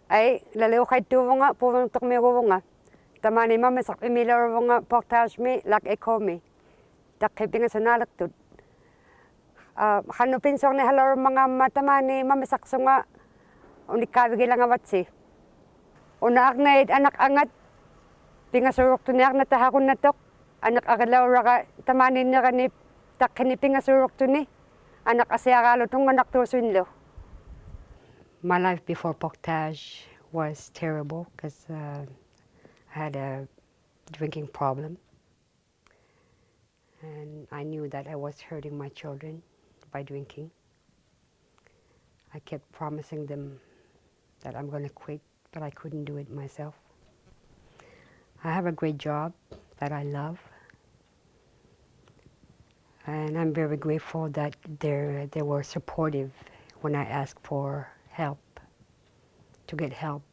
Ay, Laly kay tuwanga purong tukmirunga. Tamani mama sak imilarunga portage mi lak ekomi. Takipinga sanalak tut. Hanupin song ni halar mga matamani mama saksunga unikabigila nga watsi. Una aknaid anak angat pingasurok tuniak na tahakon na tok. Anak agalaw raka tamani niya kanip takini pingasurok tuni. Anak asyakalo tong anak tusunlo. My life before Portage was terrible because I had a drinking problem. And I knew that I was hurting my children by drinking. I kept promising them that I'm going to quit, but I couldn't do it myself. I have a great job that I love. And I'm very grateful that they were supportive when I asked for help, to get help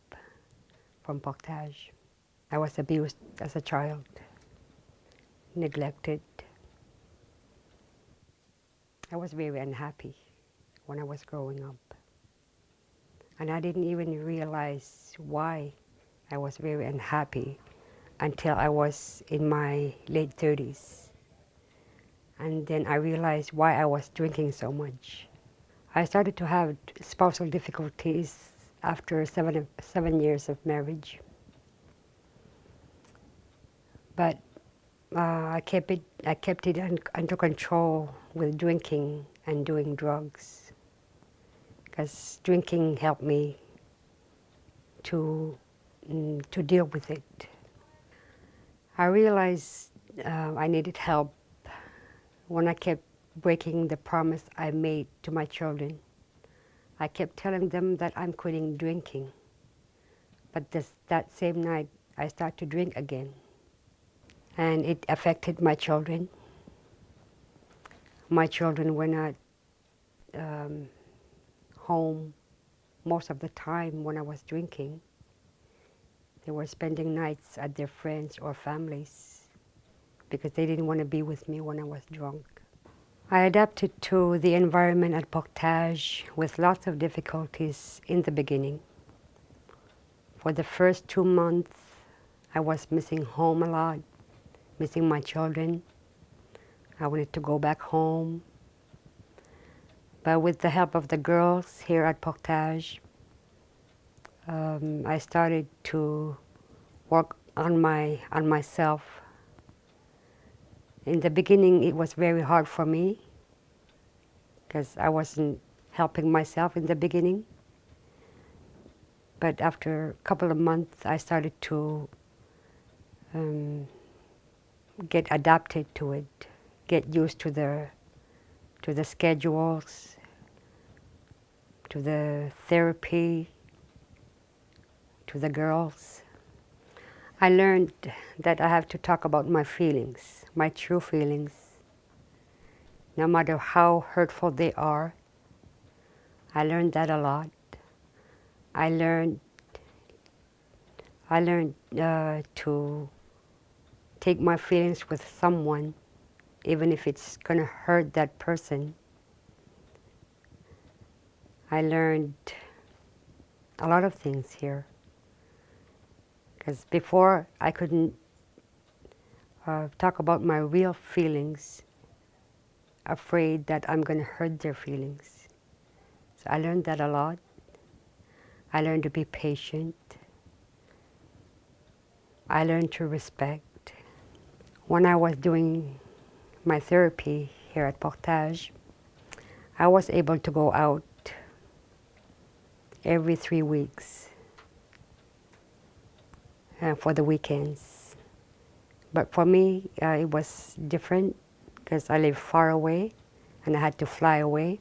from Portage. I was abused as a child, neglected. I was very unhappy when I was growing up. And I didn't even realize why I was very unhappy until I was in my late 30s. And then I realized why I was drinking so much. I started to have spousal difficulties after seven years of marriage. But I kept it under control with drinking and doing drugs, because drinking helped me to deal with it. I realized I needed help when I kept breaking the promise I made to my children. I kept telling them that I'm quitting drinking, but that same night I started to drink again. And it affected my children. My children were not home most of the time when I was drinking. They were spending nights at their friends or families because they didn't want to be with me when I was drunk. I adapted to the environment at Portage with lots of difficulties in the beginning. For the first 2 months, I was missing home a lot, missing my children. I wanted to go back home. But with the help of the girls here at Portage, I started to work on myself. In the beginning, it was very hard for me because I wasn't helping myself in the beginning. But after a couple of months, I started to get adapted to it, get used to the schedules, to the therapy, to the girls. I learned that I have to talk about my feelings, my true feelings, no matter how hurtful they are. I learned that a lot. I learned to take my feelings with someone, even if it's going to hurt that person. I learned a lot of things here. Because before, I couldn't talk about my real feelings, afraid that I'm going to hurt their feelings. So I learned that a lot. I learned to be patient. I learned to respect. When I was doing my therapy here at Portage, I was able to go out every 3 weeks for the weekends. But for me, it was different because I live far away and I had to fly away.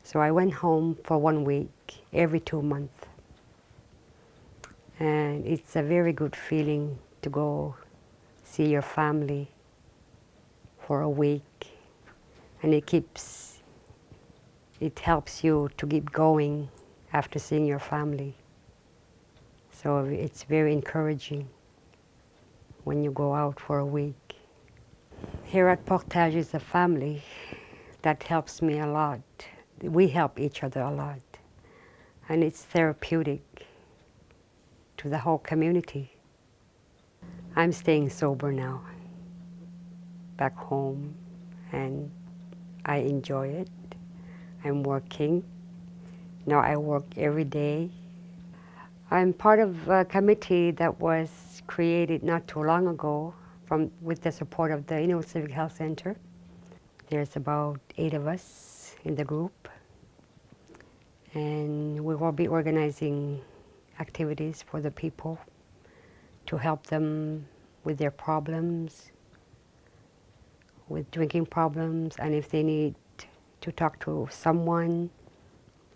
So I went home for 1 week every 2 months. And it's a very good feeling to go see your family for a week. And it helps you to keep going after seeing your family. So it's very encouraging when you go out for a week. Here at Portage is a family that helps me a lot. We help each other a lot. And it's therapeutic. to the whole community. I'm staying sober now, back home, and I enjoy it. I'm working. Now I work every day. I'm part of a committee that was created not too long ago with the support of the Inuit Civic Health Center. There's about 8 of us in the group, and we will be organizing activities for the people to help them with their problems, with drinking problems, and if they need to talk to someone,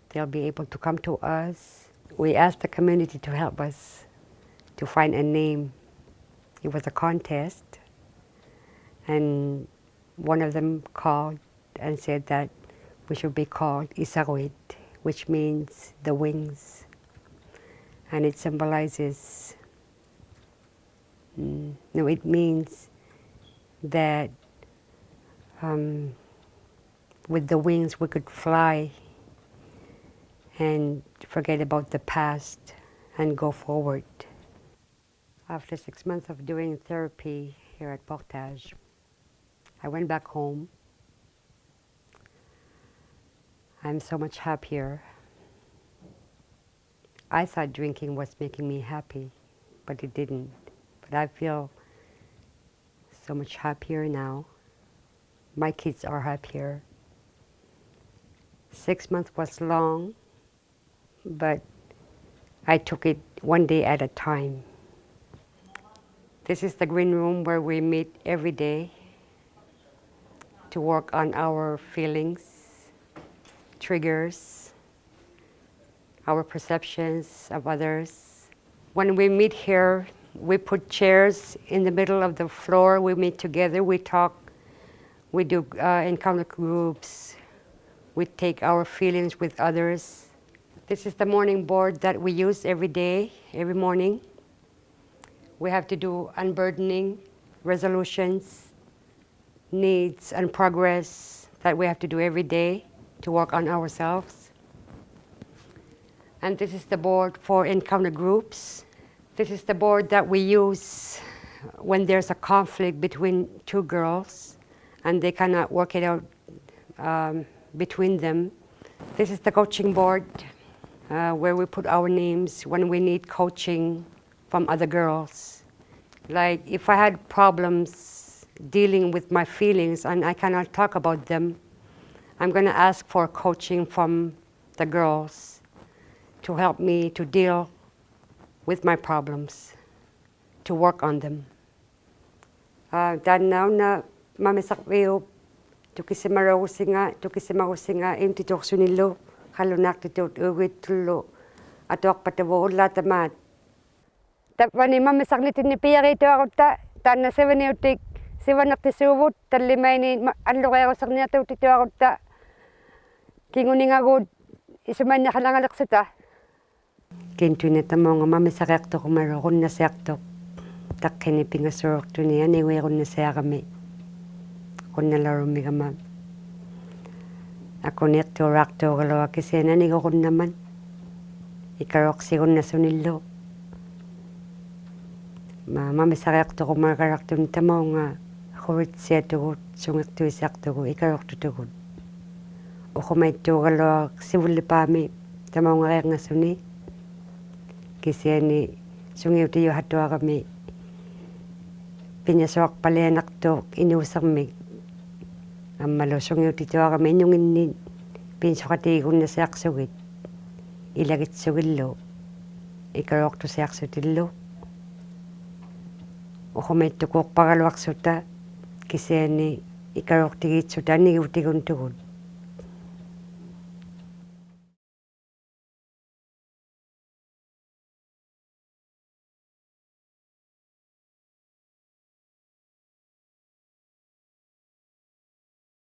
they'll be able to come to us. We asked the community to help us to find a name. It was a contest, and one of them called and said that we should be called Isaruit, which means the wings, and it symbolizes, it means that with the wings we could fly and forget about the past and go forward. After 6 months of doing therapy here at Portage, I went back home. I'm so much happier. I thought drinking was making me happy, but it didn't. But I feel so much happier now. My kids are happier. 6 months was long, but I took it one day at a time. This is the green room where we meet every day to work on our feelings, triggers, our perceptions of others. When we meet here, we put chairs in the middle of the floor. We meet together, we talk, we do encounter groups, we take our feelings with others. This is the morning board that we use every day, every morning. We have to do unburdening, resolutions, needs, and progress that we have to do every day to work on ourselves. And this is the board for encounter groups. This is the board that we use when there's a conflict between 2 girls and they cannot work it out between them. This is the coaching board where we put our names when we need coaching from other girls. Like if I had problems dealing with my feelings and I cannot talk about them, I'm going to ask for coaching from the girls to help me to deal with my problems, to work on them. Tanaw na mamisakwiyo tukisimarusinga imtitoksunilo halunak titot uwit tulo atok patawol latamat. Tapani mamisaklitin ni piyari to akota tana 7 utik siwanak tisubut talimaini alluqero sarnia to tito akota kinguningagud isumanya halangalaksita. Kintunetamonga mamisakakto kumaro kunna sakto takkeni pingasorok tunia ni werun na sakami kunna larumigama. Ako nekto rakto kalawa kisena ni ko naman ikarok sigon na sunilo. Mamisakakto kumakarakto nitamonga kurit siya tugut sungakto isakto ko ikarok tutugud. O kumaito kalawa siwulipami tamonga kaya nga suni. Kisya ni sungiw tiyo hatwa kami pinyasok palayanak to inusamig. Amalo sungiw tiyo kami inyungin pinsokati kung nasaksugit. Ilagit sugilo. Ikarok to saksutilo. O kumaito kuk pagalwak suta kisya ni ikarok tigit suta ni utigun tugud.